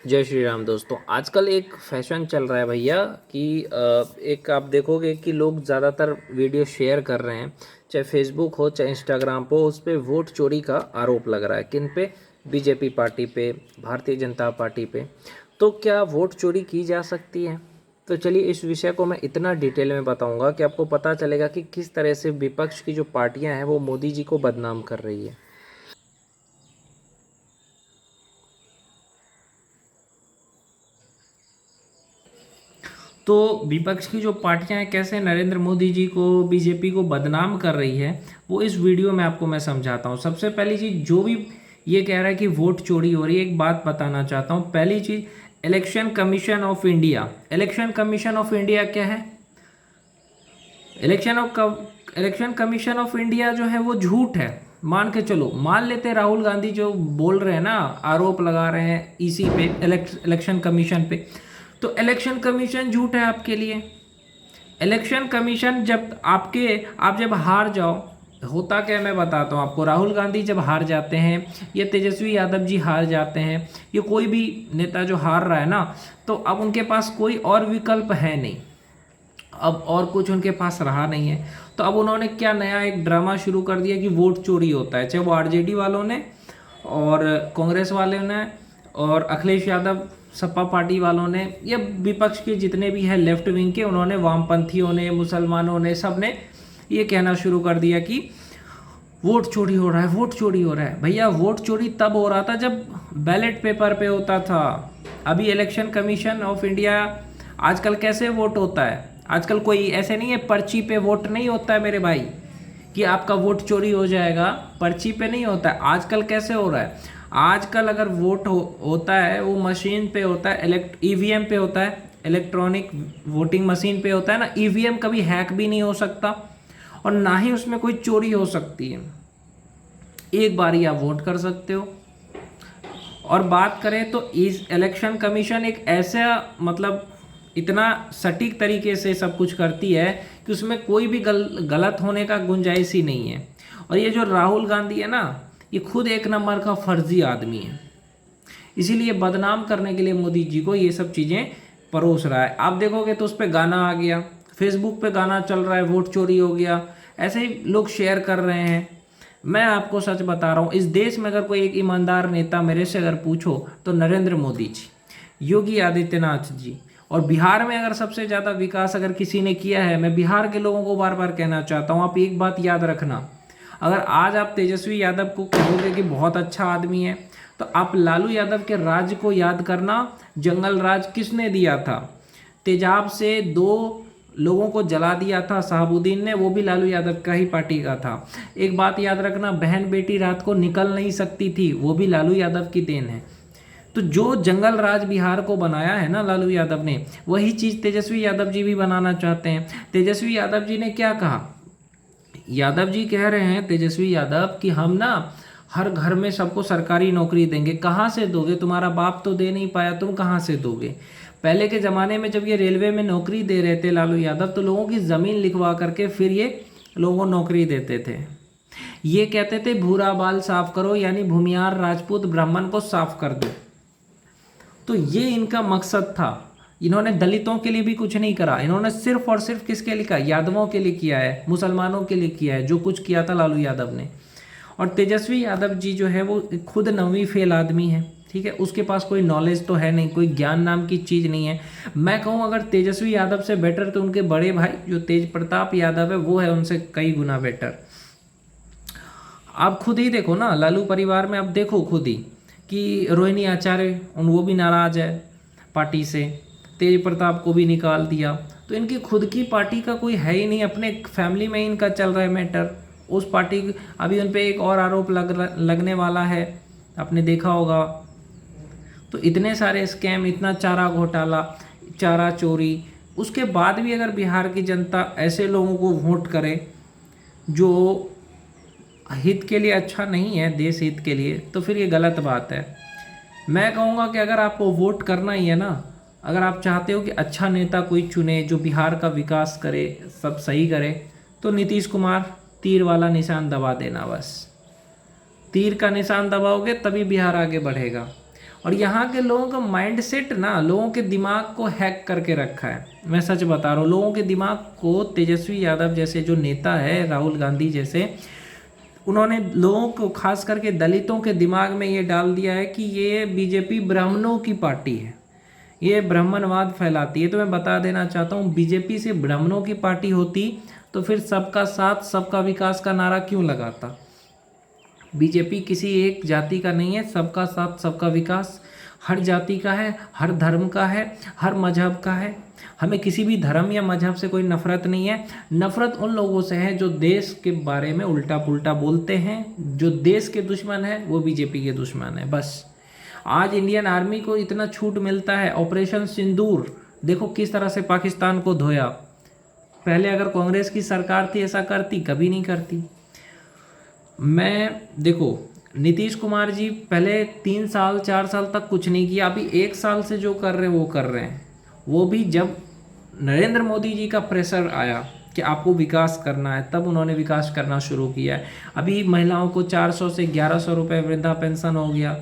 जय श्री राम दोस्तों। आजकल एक फैशन चल रहा है भैया कि एक आप देखोगे कि लोग ज़्यादातर वीडियो शेयर कर रहे हैं, चाहे फेसबुक हो चाहे इंस्टाग्राम पे, उस पे वोट चोरी का आरोप लग रहा है। किन पे? बीजेपी पार्टी पे, भारतीय जनता पार्टी पे। तो क्या वोट चोरी की जा सकती है? तो चलिए इस विषय को मैं इतना डिटेल में बताऊंगा कि आपको पता चलेगा कि किस तरह से विपक्ष की जो पार्टियां हैं वो मोदी जी को बदनाम कर रही है। तो विपक्ष की जो पार्टियां हैं कैसे नरेंद्र मोदी जी को, बीजेपी को बदनाम कर रही है, वो इस वीडियो में आपको मैं समझाता हूँ। सबसे पहली चीज़, जो भी ये कह रहा है कि वोट चोरी हो रही है, एक बात बताना चाहता हूँ। पहली चीज़, election commission of India. Election commission of India क्या है? इलेक्शन कमीशन ऑफ इंडिया जो है वो झूठ है। मान के चलो, मान लेते राहुल गांधी जो बोल रहे हैं ना, आरोप लगा रहे हैं इसी पे, इलेक्शन कमीशन पे, तो इलेक्शन कमीशन झूठ है आपके लिए। इलेक्शन कमीशन आप जब हार जाओ, होता क्या है मैं बताता हूँ आपको। राहुल गांधी जब हार जाते हैं, ये तेजस्वी यादव जी हार जाते हैं, ये कोई भी नेता जो हार रहा है ना, तो अब उनके पास कोई और विकल्प है नहीं, अब और कुछ उनके पास रहा नहीं है। तो अब उन्होंने क्या नया एक ड्रामा शुरू कर दिया कि वोट चोरी होता है, चाहे वो आरजेडी वालों ने और कांग्रेस वालों ने और अखिलेश यादव सपा पार्टी वालों ने, या विपक्ष के जितने भी हैं लेफ्ट विंग के, उन्होंने, वामपंथियों ने, मुसलमानों ने, सब ने ये कहना शुरू कर दिया कि वोट चोरी हो रहा है, वोट चोरी हो रहा है। भैया वोट चोरी तब हो रहा था जब बैलेट पेपर पे होता था। अभी इलेक्शन कमीशन ऑफ इंडिया, आजकल कैसे वोट होता है? आजकल कोई ऐसे नहीं है, पर्ची पे वोट नहीं होता है मेरे भाई कि आपका वोट चोरी हो जाएगा, पर्ची पे नहीं होता है। आजकल कैसे हो रहा है? आजकल अगर होता है वो मशीन पे होता है, ईवीएम पे होता है, इलेक्ट्रॉनिक वोटिंग मशीन पे होता है ना। ईवीएम कभी हैक भी नहीं हो सकता और ना ही उसमें कोई चोरी हो सकती है। एक बार ही आप वोट कर सकते हो। और बात करें तो इस इलेक्शन कमीशन एक ऐसा, मतलब इतना सटीक तरीके से सब कुछ करती है कि उसमें कोई भी गलत होने का गुंजाइश ही नहीं है। और ये जो राहुल गांधी है ना, ये खुद एक नंबर का फर्जी आदमी है, इसीलिए बदनाम करने के लिए मोदी जी को ये सब चीज़ें परोस रहा है। आप देखोगे तो उस पर गाना आ गया, फेसबुक पे गाना चल रहा है, वोट चोरी हो गया, ऐसे ही लोग शेयर कर रहे हैं। मैं आपको सच बता रहा हूँ, इस देश में अगर कोई एक ईमानदार नेता मेरे से अगर पूछो तो नरेंद्र मोदी जी, योगी आदित्यनाथ जी। और बिहार में अगर सबसे ज़्यादा विकास अगर किसी ने किया है, मैं बिहार के लोगों को बार बार कहना चाहता हूँ, आप एक बात याद रखना। अगर आज आप तेजस्वी यादव को कहोगे कि बहुत अच्छा आदमी है, तो आप लालू यादव के राज को याद करना। जंगल राज किसने दिया था? तेजाब से 2 लोगों को जला दिया था शहाबुद्दीन ने, वो भी लालू यादव का ही पार्टी का था। एक बात याद रखना, बहन बेटी रात को निकल नहीं सकती थी, वो भी लालू यादव की देन है। तो जो जंगल राज बिहार को बनाया है ना लालू यादव ने, वही चीज़ तेजस्वी यादव जी भी बनाना चाहते हैं। तेजस्वी यादव जी ने क्या कहा? यादव जी कह रहे हैं, तेजस्वी यादव, कि हम ना हर घर में सबको सरकारी नौकरी देंगे। कहाँ से दोगे? तुम्हारा बाप तो दे नहीं पाया, तुम कहाँ से दोगे? पहले के ज़माने में जब ये रेलवे में नौकरी दे रहे थे लालू यादव, तो लोगों की ज़मीन लिखवा करके फिर ये लोगों को नौकरी देते थे। ये कहते थे भूरा बाल साफ करो, यानी भूमियार राजपूत ब्राह्मण को साफ कर दो। तो ये इनका मकसद था। इन्होंने दलितों के लिए भी कुछ नहीं करा, इन्होंने सिर्फ और सिर्फ किसके लिए किया? यादवों के लिए किया है, मुसलमानों के लिए किया है, जो कुछ किया था लालू यादव ने। और तेजस्वी यादव जी जो है वो खुद 9वीं फेल आदमी है, ठीक है, उसके पास कोई नॉलेज तो है नहीं, कोई ज्ञान नाम की चीज़ नहीं है। मैं कहूँ अगर तेजस्वी यादव से बेटर तो उनके बड़े भाई जो तेज प्रताप यादव है, वो है उनसे कई गुना बेटर। आप खुद ही देखो ना, लालू परिवार में आप देखो खुद ही कि रोहिणी आचार्य, वो भी नाराज़ है पार्टी से, तेज प्रताप को भी निकाल दिया। तो इनकी खुद की पार्टी का कोई है ही नहीं, अपने फैमिली में इनका चल रहा है मैटर। उस पार्टी, अभी उन पे एक और आरोप लगने वाला है, आपने देखा होगा। तो इतने सारे स्कैम, इतना चारा घोटाला, चारा चोरी, उसके बाद भी अगर बिहार की जनता ऐसे लोगों को वोट करे जो हित के लिए अच्छा नहीं है, देश हित के लिए, तो फिर ये गलत बात है। मैं कहूँगा कि अगर आपको वोट करना ही है ना, अगर आप चाहते हो कि अच्छा नेता कोई चुने जो बिहार का विकास करे, सब सही करे, तो नीतीश कुमार, तीर वाला निशान दबा देना बस। तीर का निशान दबाओगे तभी बिहार आगे बढ़ेगा। और यहाँ के लोगों का माइंडसेट ना, लोगों के दिमाग को हैक करके रखा है। मैं सच बता रहा हूँ, लोगों के दिमाग को तेजस्वी यादव जैसे जो नेता है, राहुल गांधी जैसे, उन्होंने लोगों को, खास करके दलितों के दिमाग में ये डाल दिया है कि ये बीजेपी ब्राह्मणों की पार्टी है, ये ब्राह्मणवाद फैलाती है। तो मैं बता देना चाहता हूँ, बीजेपी से ब्राह्मणों की पार्टी होती तो फिर सबका साथ सबका विकास का नारा क्यों लगाता। बीजेपी किसी एक जाति का नहीं है, सबका साथ सबका विकास हर जाति का है, हर धर्म का है, हर मजहब का है। हमें किसी भी धर्म या मजहब से कोई नफरत नहीं है। नफरत उन लोगों से है जो देश के बारे में उल्टा पुल्टा बोलते हैं। जो देश के दुश्मन है वो बीजेपी के दुश्मन है, बस। आज इंडियन आर्मी को इतना छूट मिलता है, ऑपरेशन सिंदूर देखो किस तरह से पाकिस्तान को धोया। पहले अगर कांग्रेस की सरकार थी ऐसा करती? कभी नहीं करती। मैं देखो, नीतीश कुमार जी पहले 3 साल 4 साल तक कुछ नहीं किया, अभी 1 साल से जो कर रहे हैं वो कर रहे हैं। वो भी जब नरेंद्र मोदी जी का प्रेशर आया कि आपको विकास करना है, तब उन्होंने विकास करना शुरू किया है। अभी महिलाओं को 400 से 1100 रुपये वृद्धा पेंशन हो गया,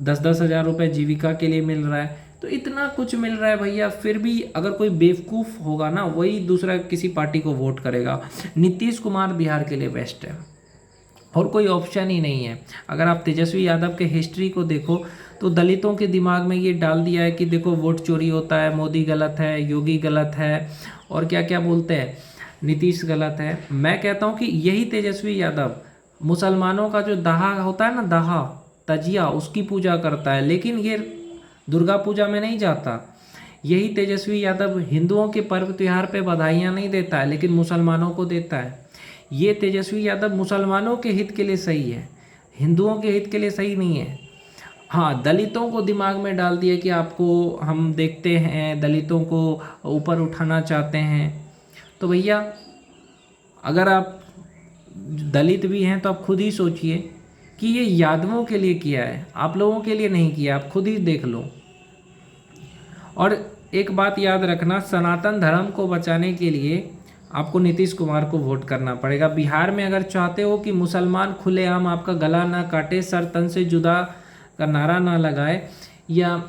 10-10 हज़ार रुपये जीविका के लिए मिल रहा है। तो इतना कुछ मिल रहा है भैया, फिर भी अगर कोई बेवकूफ़ होगा ना, वही दूसरा किसी पार्टी को वोट करेगा। नीतीश कुमार बिहार के लिए बेस्ट है और कोई ऑप्शन ही नहीं है। अगर आप तेजस्वी यादव के हिस्ट्री को देखो तो दलितों के दिमाग में ये डाल दिया है कि देखो वोट चोरी होता है, मोदी गलत है, योगी गलत है, और क्या क्या बोलते हैं, नीतीश गलत है। मैं कहता हूँ कि यही तेजस्वी यादव मुसलमानों का जो दाहा होता है ना, दाहा तजिया, उसकी पूजा करता है, लेकिन ये दुर्गा पूजा में नहीं जाता। यही तेजस्वी यादव हिंदुओं के पर्व त्यौहार पे बधाइयाँ नहीं देता है, लेकिन मुसलमानों को देता है। ये तेजस्वी यादव मुसलमानों के हित के लिए सही है, हिंदुओं के हित के लिए सही नहीं है। हाँ, दलितों को दिमाग में डाल दिया कि आपको हम देखते हैं, दलितों को ऊपर उठाना चाहते हैं। तो भैया अगर आप दलित भी हैं तो आप खुद ही सोचिए कि ये यादवों के लिए किया है, आप लोगों के लिए नहीं किया। आप खुद ही देख लो। और एक बात याद रखना, सनातन धर्म को बचाने के लिए आपको नीतीश कुमार को वोट करना पड़ेगा। बिहार में अगर चाहते हो कि मुसलमान खुलेआम आपका गला ना काटे, सर तन से जुदा का नारा ना लगाए, या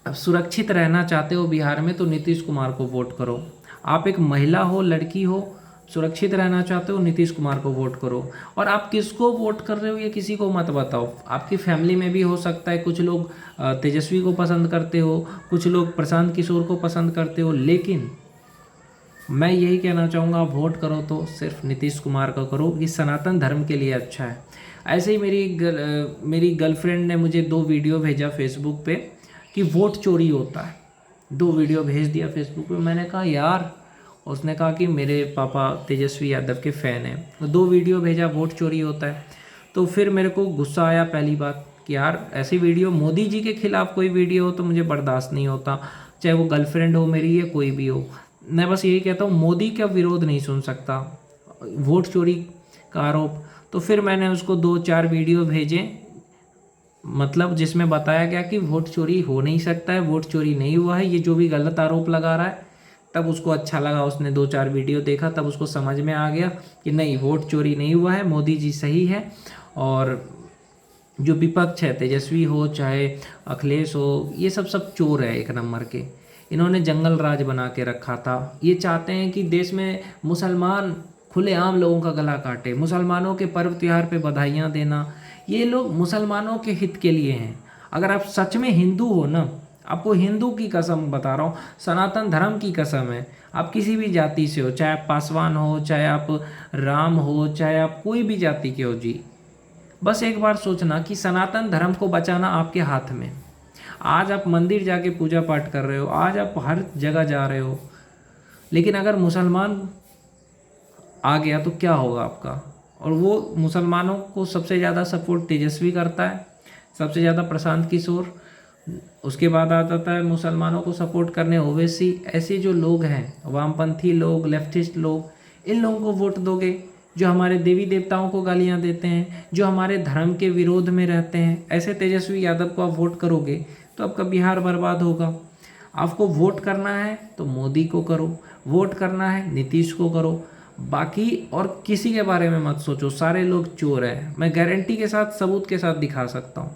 सुरक्षित रहना चाहते हो बिहार में, तो नीतीश कुमार को वोट करो। आप एक महिला हो, लड़की हो, सुरक्षित रहना चाहते हो, नीतीश कुमार को वोट करो। और आप किसको वोट कर रहे हो ये किसी को मत बताओ। आपकी फैमिली में भी हो सकता है कुछ लोग तेजस्वी को पसंद करते हो, कुछ लोग प्रशांत किशोर को पसंद करते हो, लेकिन मैं यही कहना चाहूँगा, आप वोट करो तो सिर्फ नीतीश कुमार का करो, ये सनातन धर्म के लिए अच्छा है। ऐसे ही मेरी गर्लफ्रेंड ने मुझे 2 वीडियो भेजा फेसबुक पे कि वोट चोरी होता है। 2 वीडियो भेज दिया फेसबुक पे। मैंने कहा यार, उसने कहा कि मेरे पापा तेजस्वी यादव के फ़ैन हैं। 2 वीडियो भेजा, वोट चोरी होता है। तो फिर मेरे को गुस्सा आया पहली बात कि यार ऐसी वीडियो, मोदी जी के खिलाफ़ कोई वीडियो हो तो मुझे बर्दाश्त नहीं होता, चाहे वो गर्लफ्रेंड हो मेरी या कोई भी हो। मैं बस यही कहता हूँ, मोदी का विरोध नहीं सुन सकता, वोट चोरी का आरोप। तो फिर मैंने उसको 2-4 वीडियो भेजे, मतलब जिसमें बताया गया कि वोट चोरी हो नहीं सकता है, वोट चोरी नहीं हुआ है, ये जो भी गलत आरोप लगा रहा है। तब उसको अच्छा लगा, उसने 2-4 वीडियो देखा, तब उसको समझ में आ गया कि नहीं, वोट चोरी नहीं हुआ है, मोदी जी सही है। और जो विपक्ष है, तेजस्वी हो चाहे अखिलेश हो, ये सब चोर है एक नंबर के। इन्होंने जंगल राज बना के रखा था। ये चाहते हैं कि देश में मुसलमान खुलेआम लोगों का गला काटे, मुसलमानों के पर्व त्यौहार पे बधाइयाँ देना। ये लोग मुसलमानों के हित के लिए हैं। अगर आप सच में हिंदू हो ना, आपको हिंदू की कसम बता रहा हूँ, सनातन धर्म की कसम है, आप किसी भी जाति से हो, चाहे आप पासवान हो, चाहे आप राम हो, चाहे आप कोई भी जाति के हो जी, बस एक बार सोचना कि सनातन धर्म को बचाना आपके हाथ में। आज आप मंदिर जाके पूजा पाठ कर रहे हो, आज आप हर जगह जा रहे हो, लेकिन अगर मुसलमान आ गया तो क्या होगा आपका। और वो मुसलमानों को सबसे ज़्यादा सपोर्ट तेजस्वी करता है, सबसे ज़्यादा प्रशांत किशोर, उसके बाद आ जाता है मुसलमानों को सपोर्ट करने ओवैसी। ऐसे जो लोग हैं, वामपंथी लोग, लेफ्टिस्ट लोग, इन लोगों को वोट दोगे जो हमारे देवी देवताओं को गालियां देते हैं, जो हमारे धर्म के विरोध में रहते हैं, ऐसे तेजस्वी यादव को आप वोट करोगे तो आपका बिहार बर्बाद होगा। आपको वोट करना है तो मोदी को करो, वोट करना है नीतीश को करो, बाकी और किसी के बारे में मत सोचो। सारे लोग चोर हैं, मैं गारंटी के साथ, सबूत के साथ दिखा सकता हूँ।